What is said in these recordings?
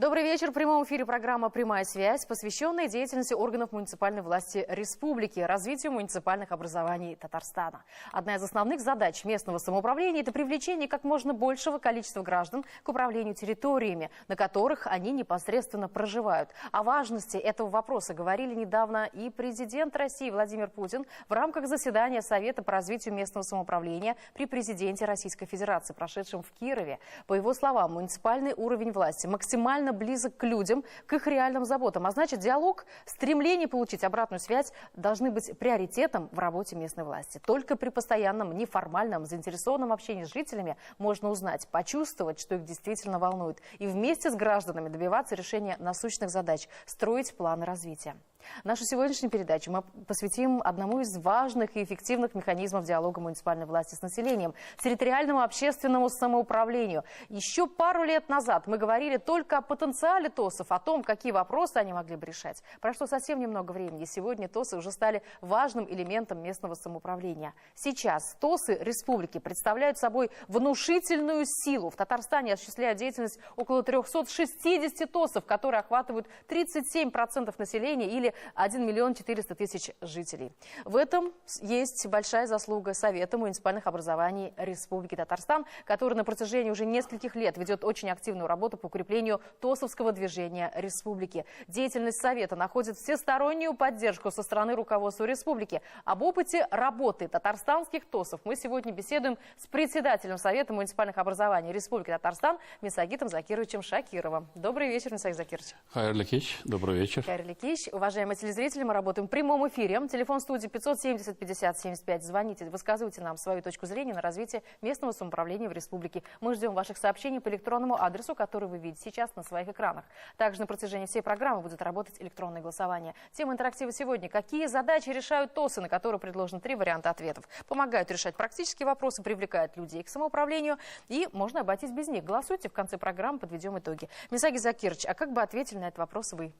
Добрый вечер. В прямом эфире программа «Прямая связь», посвященная деятельности органов муниципальной власти республики, развитию муниципальных образований Татарстана. Одна из основных задач местного самоуправления – это привлечение как можно большего количества граждан к управлению территориями, на которых они непосредственно проживают. О важности этого вопроса говорили недавно и президент России Владимир Путин в рамках заседания Совета по развитию местного самоуправления при президенте Российской Федерации, прошедшем в Кирове. По его словам, муниципальный уровень власти максимально близок к людям, к их реальным заботам. А значит, диалог, стремление получить обратную связь должны быть приоритетом в работе местной власти. Только при постоянном, неформальном, заинтересованном общении с жителями можно узнать, почувствовать, что их действительно волнует, и вместе с гражданами добиваться решения насущных задач, строить планы развития. Нашу сегодняшнюю передачу мы посвятим одному из важных и эффективных механизмов диалога муниципальной власти с населением – территориальному общественному самоуправлению. Еще пару лет назад мы говорили только о потенциале ТОСов, о том, какие вопросы они могли бы решать. Прошло совсем немного времени. Сегодня ТОСы уже стали важным элементом местного самоуправления. Сейчас ТОСы республики представляют собой внушительную силу. В Татарстане осуществляют деятельность около 360 ТОСов, которые охватывают 37% населения или 1 миллион 400 тысяч жителей. В этом есть большая заслуга Совета муниципальных образований Республики Татарстан, который на протяжении уже нескольких лет ведет очень активную работу по укреплению ТОСовского движения республики. Деятельность Совета находит всестороннюю поддержку со стороны руководства республики. Об опыте работы татарстанских ТОСов мы сегодня беседуем с председателем Совета муниципальных образований Республики Татарстан Мисагитом Закировичем Шакировым. Добрый вечер, Мисагит Закирович. Хайрлы кич, добрый вечер. Хайрлы кич. Уважаемые телезрители, мы работаем в прямом эфире. Телефон студии 570 50 75. Звоните, высказывайте нам свою точку зрения на развитие местного самоуправления в республике. Мы ждем ваших сообщений по электронному адресу, который вы видите сейчас на своих экранах. Также на протяжении всей программы будет работать электронное голосование. Тема интерактива сегодня: какие задачи решают ТОСы, на которые предложены 3 варианта ответов. Помогают решать практические вопросы, привлекают людей к самоуправлению, и можно обойтись без них. Голосуйте, в конце программы подведем итоги. Мисагит Закирович, а как бы ответили на этот вопрос вы?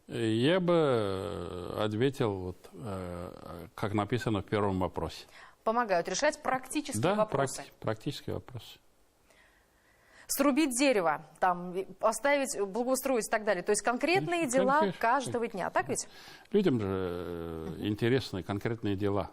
Я бы ответил, как написано в первом вопросе. Помогают решать практические вопросы. Да, практические вопросы. Срубить дерево, там, поставить, благоустроить и так далее. То есть конкретные дела каждого дня. Так ведь? Людям же интересны конкретные дела.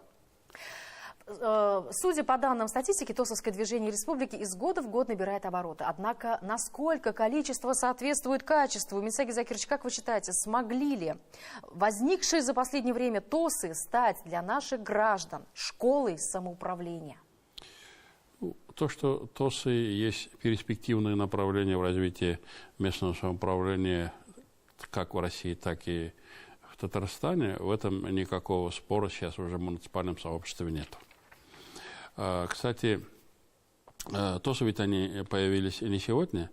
Судя по данным статистики, ТОСовское движение республики из года в год набирает обороты. Однако, насколько количество соответствует качеству? Мисагит Закирович, как вы считаете, смогли ли возникшие за последнее время ТОСы стать для наших граждан школой самоуправления? То, что ТОСы есть перспективные направления в развитии местного самоуправления как в России, так и в Татарстане, в этом никакого спора сейчас уже в муниципальном сообществе нет. Кстати, ТОСы ведь они появились не сегодня.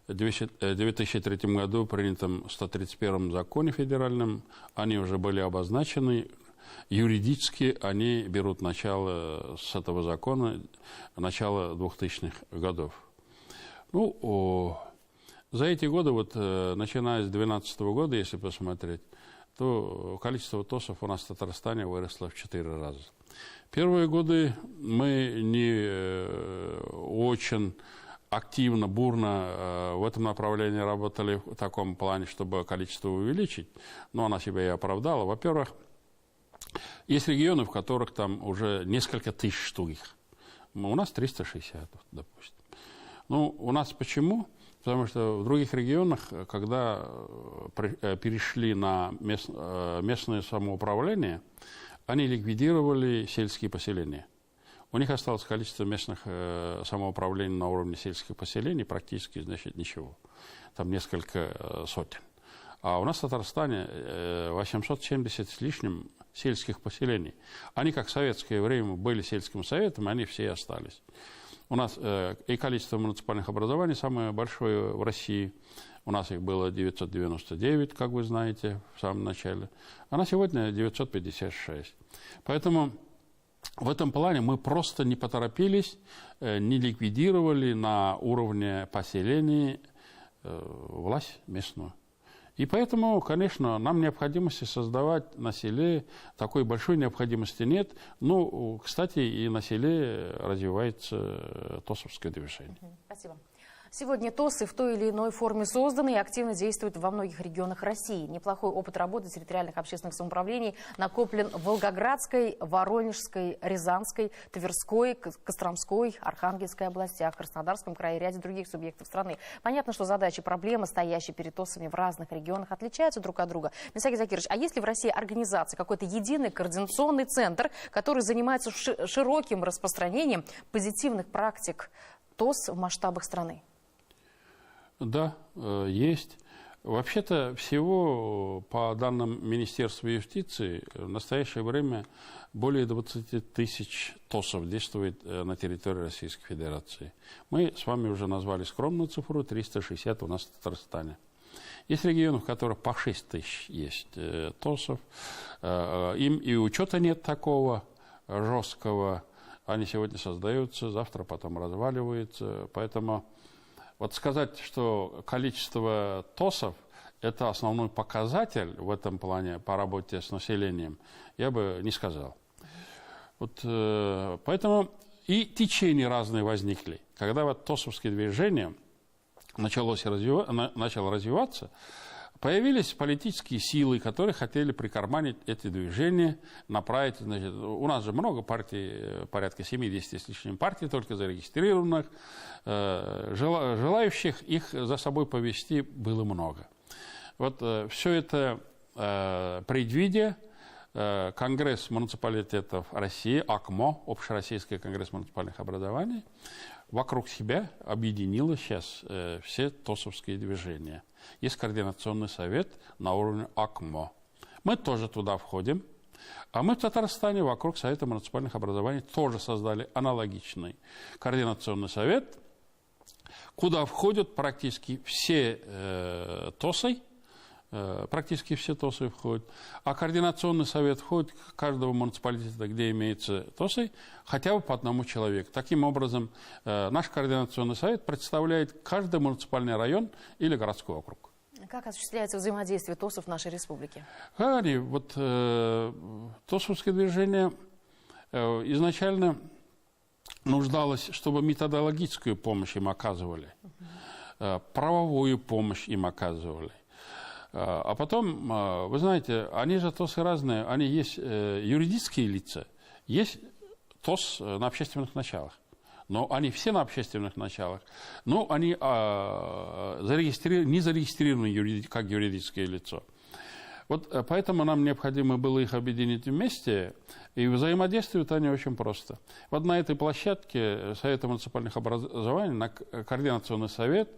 В 2003 году, в принятом 131 законе федеральном, они уже были обозначены. Юридически они берут начало с этого закона, начало 2000-х годов. Ну, за эти годы, вот, начиная с 2012 года, если посмотреть, то количество ТОСов у нас в Татарстане выросло в 4 раза. Первые годы мы не очень активно, бурно в этом направлении работали в таком плане, чтобы количество увеличить, но она себя и оправдала. Во-первых, есть регионы, в которых там уже несколько тысяч штук. У нас 360, допустим. Ну, у нас почему? Потому что в других регионах, когда перешли на местное самоуправление, они ликвидировали сельские поселения. У них осталось количество местных самоуправлений на уровне сельских поселений практически, значит, ничего. Там несколько сотен. А у нас в Татарстане 870 с лишним сельских поселений. Они, как в советское время были сельским советом, они все остались. У нас и количество муниципальных образований самое большое в России. У нас их было 999, как вы знаете, в самом начале. А на сегодня 956. Поэтому в этом плане мы просто не поторопились, не ликвидировали на уровне поселений власть местную. И поэтому, конечно, нам необходимости создавать на селе, такой большой необходимости нет. Ну, кстати, и на селе развивается ТОСовское движение. Спасибо. Сегодня ТОСы в той или иной форме созданы и активно действуют во многих регионах России. Неплохой опыт работы территориальных общественных самоуправлений накоплен в Волгоградской, Воронежской, Рязанской, Тверской, Костромской, Архангельской областях, Краснодарском крае и ряде других субъектов страны. Понятно, что задачи и проблемы, стоящие перед ТОСами в разных регионах, отличаются друг от друга. Мисаки Закирович, а есть ли в России организация, какой-то единый координационный центр, который занимается широким распространением позитивных практик ТОС в масштабах страны? Да, есть. Вообще-то всего, по данным Министерства юстиции, в настоящее время более 20 тысяч ТОСов действует на территории Российской Федерации. Мы с вами уже назвали скромную цифру, 360 у нас в Татарстане. Есть регионы, в которых по 6 тысяч есть ТОСов. Им и учета нет такого жесткого. Они сегодня создаются, завтра потом разваливаются. Поэтому вот сказать, что количество ТОСов – это основной показатель в этом плане по работе с населением, я бы не сказал. Вот, поэтому и течения разные возникли. Когда вот ТОСовское движение начало развиваться, появились политические силы, которые хотели прикарманить эти движения, направить. Значит, у нас же много партий, порядка 70 с лишним партий, только зарегистрированных. Желающих их за собой повести было много. Вот все это предвидя, Конгресс муниципалитетов России, АКМО, Общероссийский конгресс муниципальных образований, вокруг себя объединило сейчас все ТОСовские движения. Есть координационный совет на уровне АКМО. Мы тоже туда входим. А мы в Татарстане вокруг Совета муниципальных образований тоже создали аналогичный координационный совет, куда входят практически все ТОСы, входят. А координационный совет входит к каждому муниципалитета, где имеется ТОСы, хотя бы по одному человеку. Таким образом, наш координационный совет представляет каждый муниципальный район или городской округ. Как осуществляется взаимодействие ТОСов в нашей республике? Вот ТОСовское движение изначально нуждалось, чтобы методологическую помощь им оказывали, правовую помощь им оказывали. А потом, вы знаете, они же ТОСы разные, они есть юридические лица, есть ТОС на общественных началах. Но они все на общественных началах, но они не зарегистрированы как юридическое лицо. Вот поэтому нам необходимо было их объединить вместе, и взаимодействуют они очень просто. Вот на этой площадке Совета муниципальных образований, координационный совет,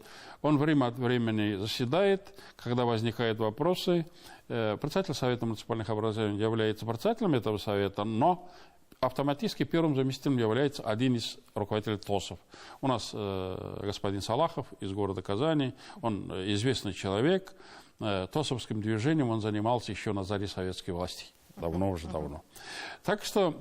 он время от времени заседает, когда возникают вопросы. Председатель Совета муниципальных образований является председателем этого совета, но автоматически первым заместителем является один из руководителей ТОСов. У нас господин Салахов из города Казани, он известный человек. ТОСовским движением он занимался еще на заре советской власти. Давно. Так что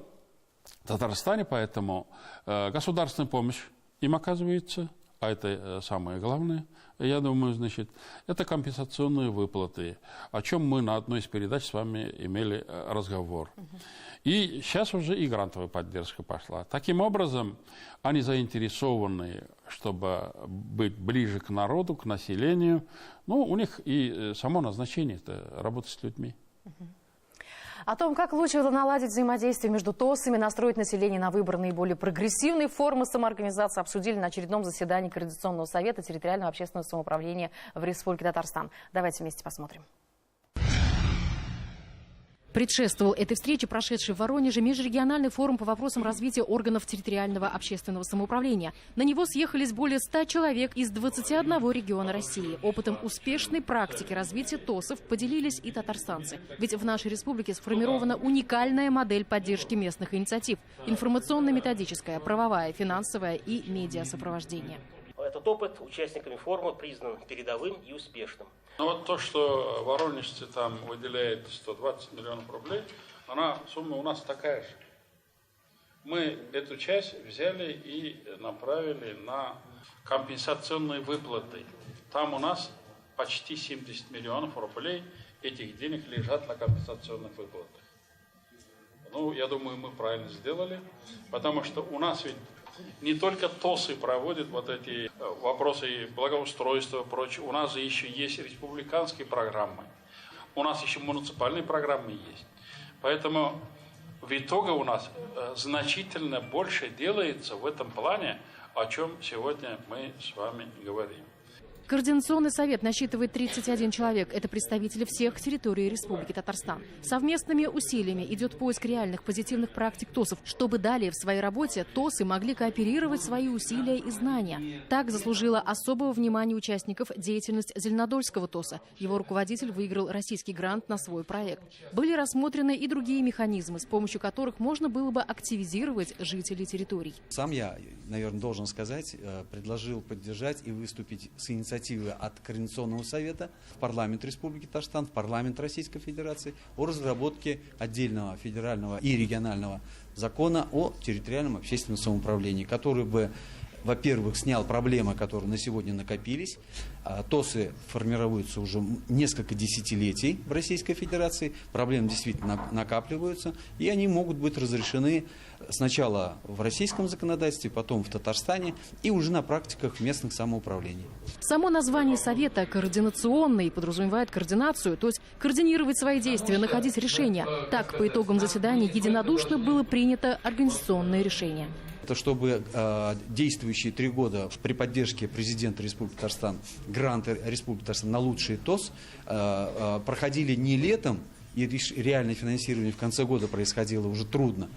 в Татарстане поэтому государственная помощь им оказывается, а это самое главное, я думаю, значит, это компенсационные выплаты, о чем мы на одной из передач с вами имели разговор. И сейчас уже и грантовая поддержка пошла. Таким образом, они заинтересованы, чтобы быть ближе к народу, к населению. Ну, у них и само назначение – это работа с людьми. О том, как лучше наладить взаимодействие между ТОСами, настроить население на выбор наиболее прогрессивной формы самоорганизации, обсудили на очередном заседании Координационного совета территориального общественного самоуправления в Республике Татарстан. Давайте вместе посмотрим. Предшествовал этой встрече прошедший в Воронеже межрегиональный форум по вопросам развития органов территориального общественного самоуправления. На него съехались более 100 человек из 21 региона России. Опытом успешной практики развития ТОСов поделились и татарстанцы. Ведь в нашей республике сформирована уникальная модель поддержки местных инициатив – информационно-методическая, правовая, финансовая и медиасопровождение. Этот опыт участниками форума признан передовым и успешным. Но вот то, что воронежцы там выделяет 120 миллионов рублей, сумма у нас такая же. Мы эту часть взяли и направили на компенсационные выплаты. Там у нас почти 70 миллионов рублей этих денег лежат на компенсационных выплатах. Ну, я думаю, мы правильно сделали, потому что у нас ведь Не только ТОСы проводят вот эти вопросы благоустройства и прочее. У нас же еще есть республиканские программы. У нас еще муниципальные программы есть. Поэтому в итоге у нас значительно больше делается в этом плане, о чем сегодня мы с вами говорим. Координационный совет насчитывает 31 человек. Это представители всех территорий Республики Татарстан. Совместными усилиями идет поиск реальных позитивных практик ТОСов, чтобы далее в своей работе ТОСы могли кооперировать свои усилия и знания. Так заслужила особого внимания участников деятельность Зеленодольского ТОСа. Его руководитель выиграл российский грант на свой проект. Были рассмотрены и другие механизмы, с помощью которых можно было бы активизировать жителей территорий. Сам я, наверное, должен сказать, предложил поддержать и выступить с инициативой от Координационного совета в парламент Республики Татарстан, в парламент Российской Федерации о разработке отдельного федерального и регионального закона о территориальном общественном самоуправлении, который бы, во-первых, снял проблемы, которые на сегодня накопились. ТОСы формируются уже несколько десятилетий в Российской Федерации, проблемы действительно накапливаются, и они могут быть разрешены сначала в российском законодательстве, потом в Татарстане и уже на практиках местных самоуправлений. Само название совета «координационный» подразумевает координацию, то есть координировать свои действия, находить решения. Так, по итогам заседания единодушно было принято организационное решение. Это чтобы действующие 3 года при поддержке президента Республики Татарстан, гранты Республики Татарстан на лучший ТОС проходили не летом, и реальное финансирование в конце года происходило уже трудно,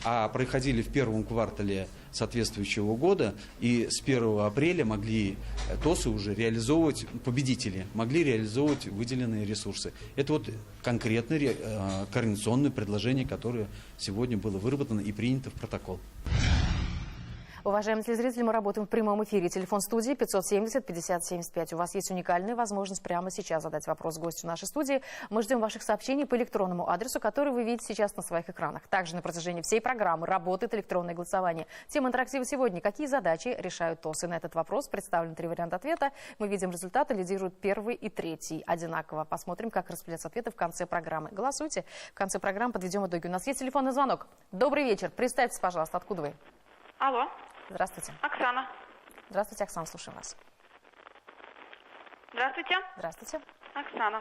а происходили в первом квартале соответствующего года, и с 1 апреля могли ТОСы уже реализовывать, победители могли реализовывать выделенные ресурсы. Это вот конкретное координационное предложение, которое сегодня было выработано и принято в протокол. Уважаемые телезрители, мы работаем в прямом эфире. Телефон студии 570-50-75. У вас есть уникальная возможность прямо сейчас задать вопрос гостю нашей студии. Мы ждем ваших сообщений по электронному адресу, который вы видите сейчас на своих экранах. Также на протяжении всей программы работает электронное голосование. Тема интерактива сегодня: какие задачи решают ТОСы? На этот вопрос представлены 3 варианта ответа. Мы видим результаты. Лидируют 1 и 3 одинаково. Посмотрим, как распределятся ответы в конце программы. Голосуйте. В конце программы подведем итоги. У нас есть телефонный звонок. Добрый вечер. Представьтесь, пожалуйста, откуда вы? Алло. Здравствуйте. Оксана. Здравствуйте, Оксана, слушаем вас. Здравствуйте. Здравствуйте. Оксана.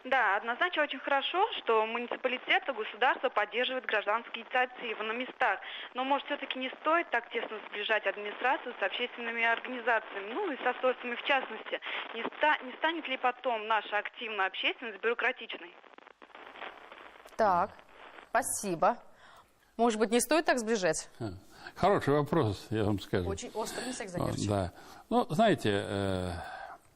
Да, однозначно очень хорошо, что муниципалитет и государство поддерживают гражданские инициативы на местах. Но, может, все-таки не стоит так тесно сближать администрацию с общественными организациями, ну и с ТОСами в частности. Не станет ли потом наша активная общественность бюрократичной? Так, спасибо. Может быть, не стоит так сближать? Хороший вопрос, я вам скажу. Очень острый, не всех задерживать. Да. Ну, знаете,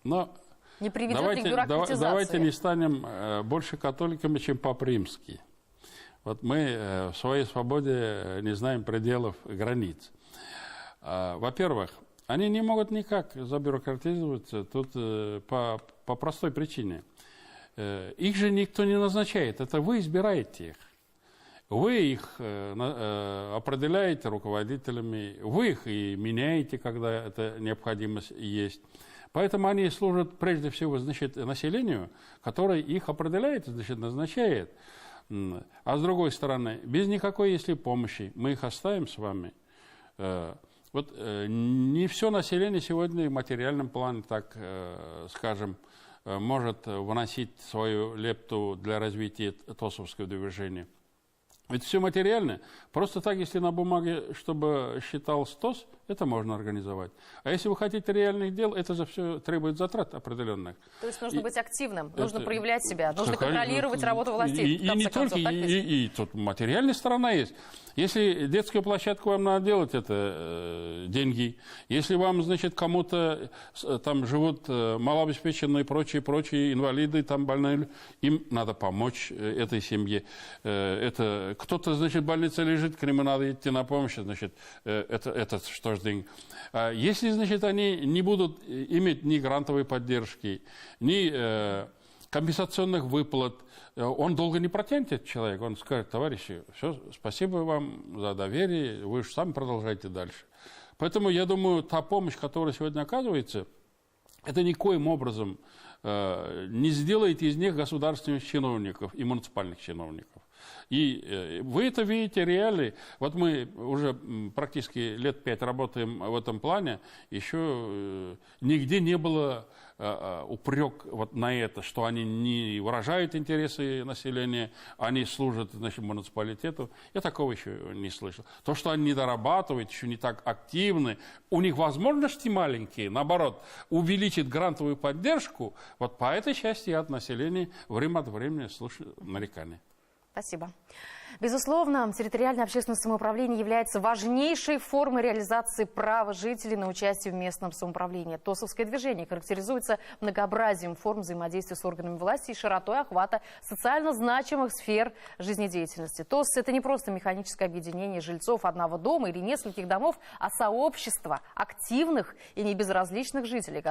не приведет ли к бюрократизации? давайте не станем больше католиками, чем Папа Римский. Вот мы в своей свободе не знаем пределов, границ. Во-первых, они не могут никак забюрократизироваться тут по простой причине. Их же никто не назначает, это вы избираете их. Вы их определяете руководителями, вы их и меняете, когда эта необходимость есть. Поэтому они служат прежде всего, населению, которое их определяет, назначает. А с другой стороны, без никакой, если помощи, мы их оставим с вами. Вот не все население сегодня в материальном плане, так скажем, может выносить свою лепту для развития ТОСовского движения. Ведь все материально. Просто так, если на бумаге, чтобы считал ТОС, это можно организовать. А если вы хотите реальных дел, это же все требует затрат определенных. То есть нужно быть активным, нужно проявлять себя, нужно контролировать работу властей. И не только, и тут материальная сторона есть. Если детскую площадку вам надо делать, это деньги. Если вам, кому-то там живут малообеспеченные, прочие инвалиды, там больные, им надо помочь этой семье. Это кто-то, в больнице лежит, к нему надо идти на помощь, это что ж деньги. Если, они не будут иметь ни грантовой поддержки, ни компенсационных выплат, он долго не протянет, этот человек. Он скажет: товарищи, все, спасибо вам за доверие, вы же сами продолжайте дальше. Поэтому я думаю, та помощь, которая сегодня оказывается, это никоим образом не сделает из них государственных чиновников и муниципальных чиновников. И вы это видите реалии. Вот мы уже практически лет 5 работаем в этом плане, еще нигде не было упрек вот на это, что они не выражают интересы населения, они служат, значит, муниципалитету. Я такого еще не слышал. То, что они не дорабатывают, еще не так активны, у них возможности маленькие, наоборот, увеличить грантовую поддержку, вот по этой части я от населения время от времени слышу нарекания. Спасибо. Безусловно, территориальное общественное самоуправление является важнейшей формой реализации права жителей на участие в местном самоуправлении. ТОСовское движение характеризуется многообразием форм взаимодействия с органами власти и широтой охвата социально значимых сфер жизнедеятельности. ТОС – это не просто механическое объединение жильцов одного дома или нескольких домов, а сообщество активных и небезразличных жителей,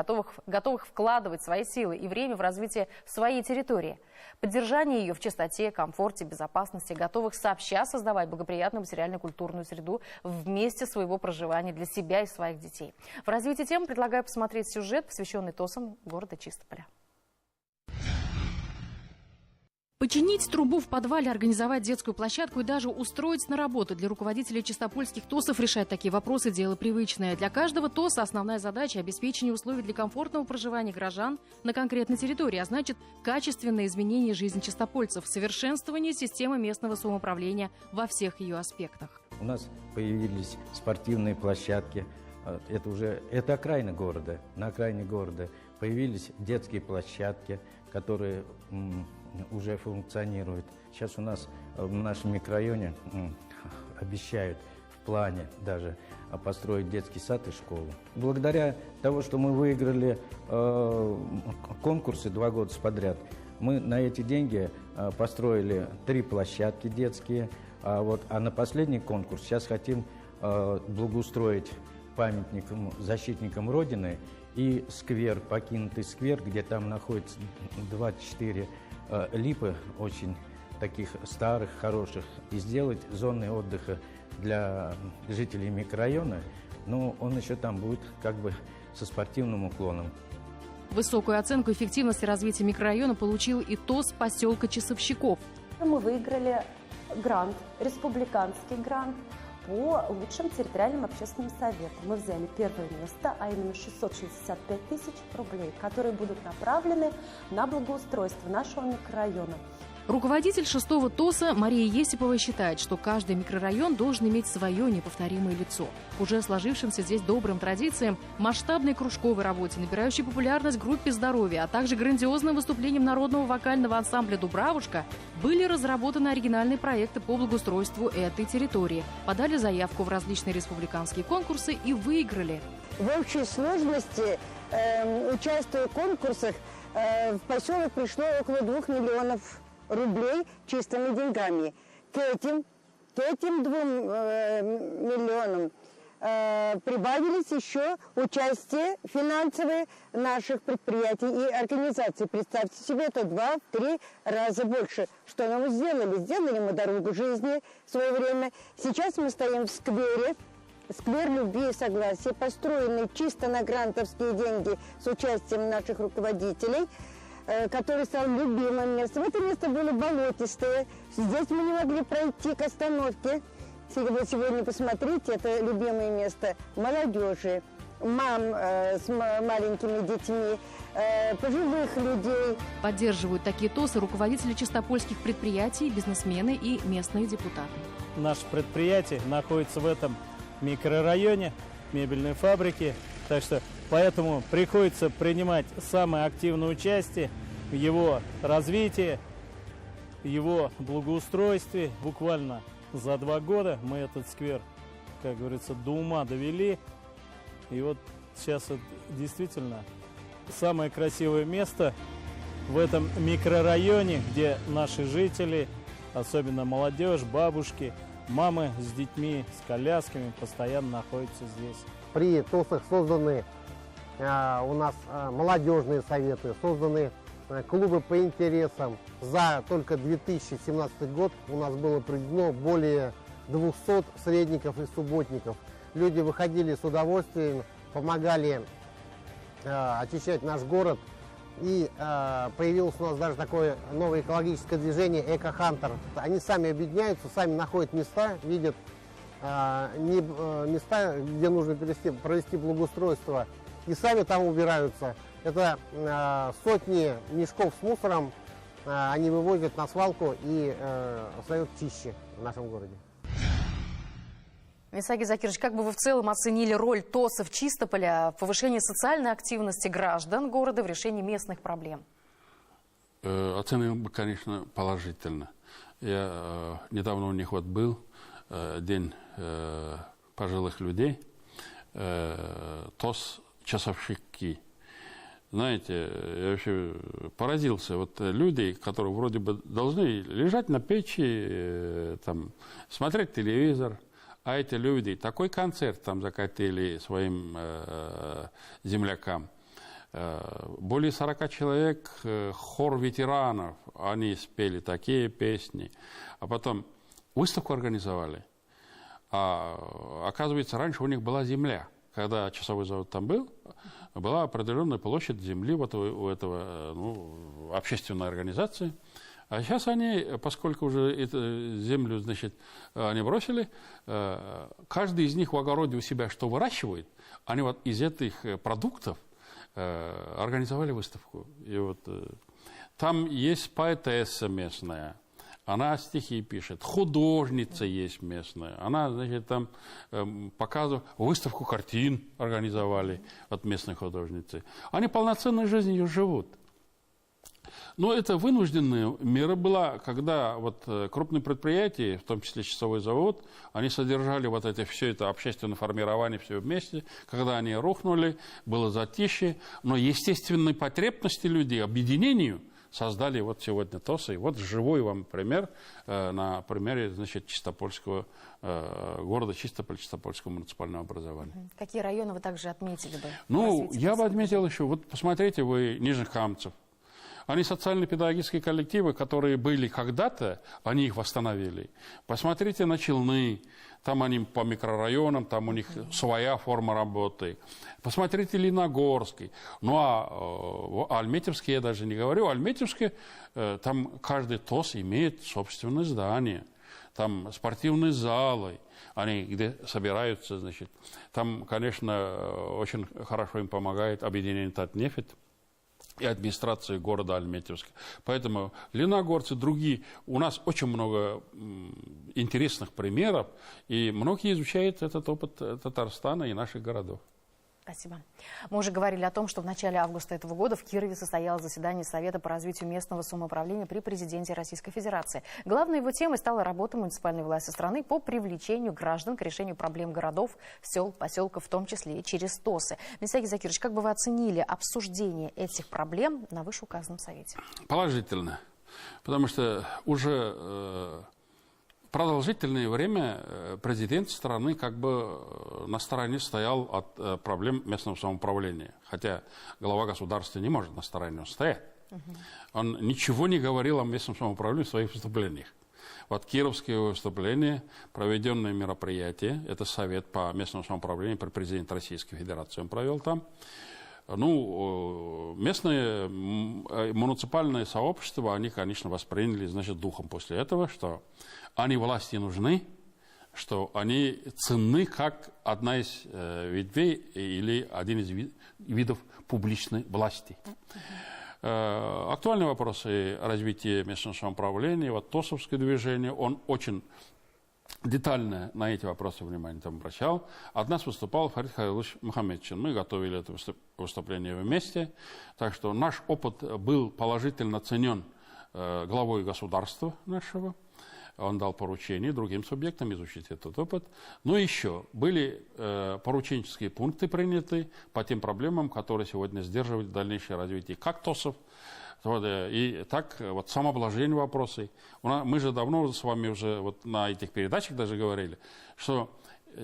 готовых вкладывать свои силы и время в развитие своей территории. Поддержание ее в чистоте, комфорте, безопасности, готовых сообща создавать благоприятную материально-культурную среду в месте своего проживания для себя и своих детей. В развитии темы предлагаю посмотреть сюжет, посвященный ТОСам города Чистополя. Починить трубу в подвале, организовать детскую площадку и даже устроить на работу для руководителей чистопольских ТОСов решать такие вопросы – дело привычное. Для каждого ТОСа основная задача – обеспечение условий для комфортного проживания горожан на конкретной территории, а значит, качественное изменение жизни чистопольцев, совершенствование системы местного самоуправления во всех ее аспектах. У нас появились спортивные площадки. Это окраина города. На окраине города появились детские площадки, которые уже функционируют. Сейчас у нас в нашем микрорайоне обещают в плане даже построить детский сад и школу. Благодаря тому, что мы выиграли конкурсы 2 года подряд, мы на эти деньги построили 3 площадки детские, а на последний конкурс сейчас хотим благоустроить памятникам защитникам Родины и сквер, покинутый сквер, где там находится 24 липы, очень таких старых, хороших, и сделать зоны отдыха для жителей микрорайона, но он еще там будет как бы со спортивным уклоном. Высокую оценку эффективности развития микрорайона получил и ТОС поселка Часовщиков. Мы выиграли грант, республиканский грант по лучшим территориальным общественным советам. Мы взяли первое место, а именно 665 тысяч рублей, которые будут направлены на благоустройство нашего микрорайона. Руководитель 6-го ТОСа Мария Есипова считает, что каждый микрорайон должен иметь свое неповторимое лицо. Уже сложившимся здесь добрым традициям, масштабной кружковой работе, набирающей популярность группе здоровья, а также грандиозным выступлением народного вокального ансамбля «Дубравушка» были разработаны оригинальные проекты по благоустройству этой территории. Подали заявку в различные республиканские конкурсы и выиграли. В общей сложности, участвуя в конкурсах, в поселок пришло около 2 миллионов рублей чистыми деньгами. К этим 2 миллионам прибавились еще участие финансовое наших предприятий и организаций. Представьте себе, это 2-3 раза больше. Что мы сделали? Сделали мы дорогу жизни в свое время. Сейчас мы стоим в сквере. Сквер любви и согласия, построенный чисто на грантовские деньги с участием наших руководителей, который стал любимым местом. Это место было болотистое. Здесь мы не могли пройти к остановке. Сегодня посмотрите, это любимое место молодежи, мам с маленькими детьми, пожилых людей. Поддерживают такие ТОСы руководители чистопольских предприятий, бизнесмены и местные депутаты. Наше предприятие находится в этом микрорайоне, мебельной фабрики, так что поэтому приходится принимать самое активное участие в его развитии, в его благоустройстве. Буквально за 2 года мы этот сквер, как говорится, до ума довели. И вот сейчас это действительно самое красивое место в этом микрорайоне, где наши жители, особенно молодежь, бабушки, мамы с детьми, с колясками постоянно находятся здесь. При ТОСах созданы у нас молодежные советы, созданы клубы по интересам. За только 2017 год у нас было проведено более 200 средников и субботников. Люди выходили с удовольствием, помогали очищать наш город И появилось у нас даже такое новое экологическое движение «Эко-Хантер». Они сами объединяются, сами находят места, видят места, где нужно провести благоустройство, и сами там убираются. Это сотни мешков с мусором они вывозят на свалку и остается чище в нашем городе. Мисаги Закирович, как бы вы в целом оценили роль ТОСов Чистополя в повышении социальной активности граждан города в решении местных проблем? Оценил бы, конечно, положительно. Я недавно у них вот был день пожилых людей, ТОС часовщики. Знаете, я вообще поразился. Вот люди, которые вроде бы должны лежать на печи, там, смотреть телевизор, а эти люди такой концерт там закатили своим землякам. Более 40 человек, хор ветеранов, они спели такие песни. А потом выставку организовали. А оказывается, раньше у них была земля. Когда часовой завод там был, была определенная площадь земли вот у этого общественной организации. А сейчас они, поскольку уже эту землю, значит, они бросили, каждый из них в огороде у себя что выращивает, они вот из этих продуктов организовали выставку. И вот там есть поэтесса местная, она стихи пишет, художница есть местная, она, значит, там показывает, выставку картин организовали от местной художницы. Они полноценной жизнью живут. Но это вынужденная мера была, когда вот крупные предприятия, в том числе часовой завод, они содержали вот это все это общественное формирование все вместе. Когда они рухнули, было затишье, но естественные потребности людей, объединению создали вот сегодня ТОСы. Вот живой вам пример на примере, значит, Чистопольского города Чистополь, Чистопольского муниципального образования. Какие районы вы также отметили бы? Ну, я бы отметил еще, вот посмотрите вы Нижних Камцев. Они социально-педагогические коллективы, которые были когда-то, они их восстановили. Посмотрите на Челны, там они по микрорайонам, там у них своя форма работы. Посмотрите Леногорский. Ну а Альметьевский я даже не говорю. Альметьевский, там каждый ТОС имеет собственное здание. Там спортивные залы, они где собираются, значит. Там, конечно, очень хорошо им помогает объединение Татнефть и администрации города Альметьевска. Поэтому леногорцы, другие, у нас очень много интересных примеров, и многие изучают этот опыт Татарстана и наших городов. Спасибо. Мы уже говорили о том, что в начале августа этого года в Кирове состоялось заседание Совета по развитию местного самоуправления при президенте Российской Федерации. Главной его темой стала работа муниципальной власти страны по привлечению граждан к решению проблем городов, сел, поселков, в том числе и через ТОСы. Мисаги Закирович, как бы вы оценили обсуждение этих проблем на вышеуказанном Совете? Положительно. Потому что уже продолжительное время президент страны как бы на стороне стоял от проблем местного самоуправления. Хотя глава государства не может на стороне стоять. Он ничего не говорил о местном самоуправлении в своих выступлениях. Вот кировские выступления, проведенные мероприятия, это Совет по местному самоуправлению при президенте Российской Федерации, он провел там. Ну, местное муниципальное сообщество, они, конечно, восприняли, значит, духом после этого, что они власти нужны, что они ценны как одна из ветвей или один из видов публичной власти. Актуальные вопросы развития местного самоуправления, вот ТОСовское движение, он очень детально на эти вопросы внимание там обращал. От нас выступал Фарид Хайлович Мухаммедчин. Мы готовили это выступление вместе. Так что наш опыт был положительно оценен главой государства нашего. Он дал поручение другим субъектам изучить этот опыт. Но еще были порученческие пункты приняты по тем проблемам, которые сегодня сдерживают дальнейшее развитие как ТОСов, и так вот самообложение вопросы. Мы же давно с вами уже вот на этих передачах даже говорили, что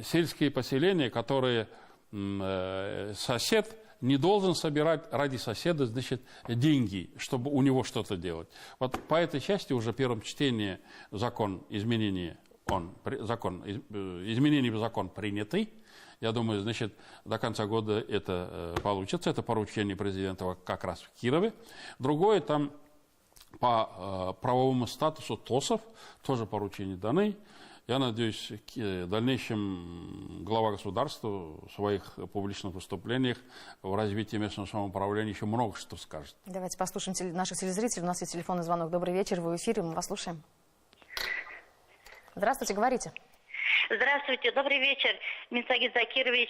сельские поселения, которые сосед не должен собирать ради соседа, значит, деньги, чтобы у него что-то делать. Вот по этой части уже в первом чтении изменений в закон принятый. Я думаю, значит, до конца года это получится. Это поручение президента как раз в Кирове. Другое там по правовому статусу ТОСов тоже поручения даны. Я надеюсь, в дальнейшем глава государства в своих публичных выступлениях в развитии местного самоуправления еще много что скажет. Давайте послушаем наших телезрителей. У нас есть телефонный звонок. Добрый вечер, вы в эфире, мы вас слушаем. Здравствуйте, говорите. Здравствуйте, добрый вечер, Минсагит Закирович.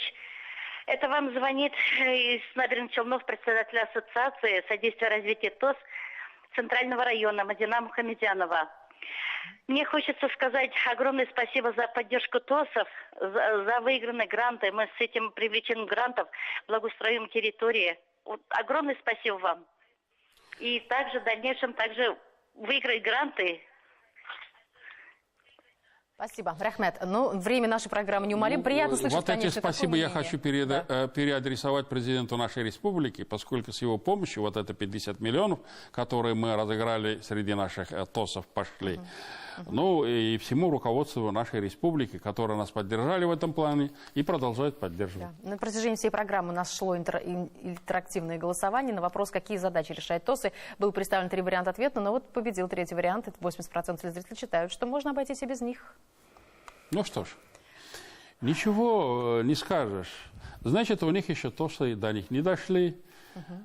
Это вам звонит из Набережных Челнов председатель Ассоциации содействия развития ТОС Центрального района Мадина Мухамедянова. Мне хочется сказать огромное спасибо за поддержку ТОСов, за выигранные гранты. Мы с этим привлечением грантов благоустроим территории. Вот, огромное спасибо вам. И также в дальнейшем выиграть гранты. Спасибо, Рахмет. Ну, время нашей программы неумолимо. Приятно слышать, вот конечно, эти спасибо я хочу переадресовать президенту нашей республики, поскольку с его помощью вот это 50 миллионов, которые мы разыграли среди наших ТОСов, пошли. Ну, и всему руководству нашей республики, которые нас поддержали в этом плане и продолжают поддерживать. Да. На протяжении всей программы у нас шло интерактивное голосование. На вопрос, какие задачи решает ТОСы, был представлен 3 варианта ответа, но вот победил 3-й вариант. 80% зрителей считают, что можно обойтись и без них. Ну что ж, ничего не скажешь. Значит, у них еще ТОСы до них не дошли.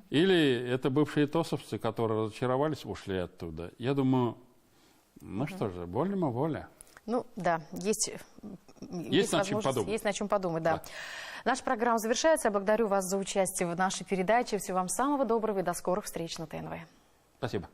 Или это бывшие ТОСовцы, которые разочаровались, ушли оттуда. Я думаю, ну что же, воля, воля. Ну да, есть над чем подумать. Есть над чем подумать, да. Наша программа завершается. Я благодарю вас за участие в нашей передаче. Всего вам самого доброго и до скорых встреч на ТНВ. Спасибо.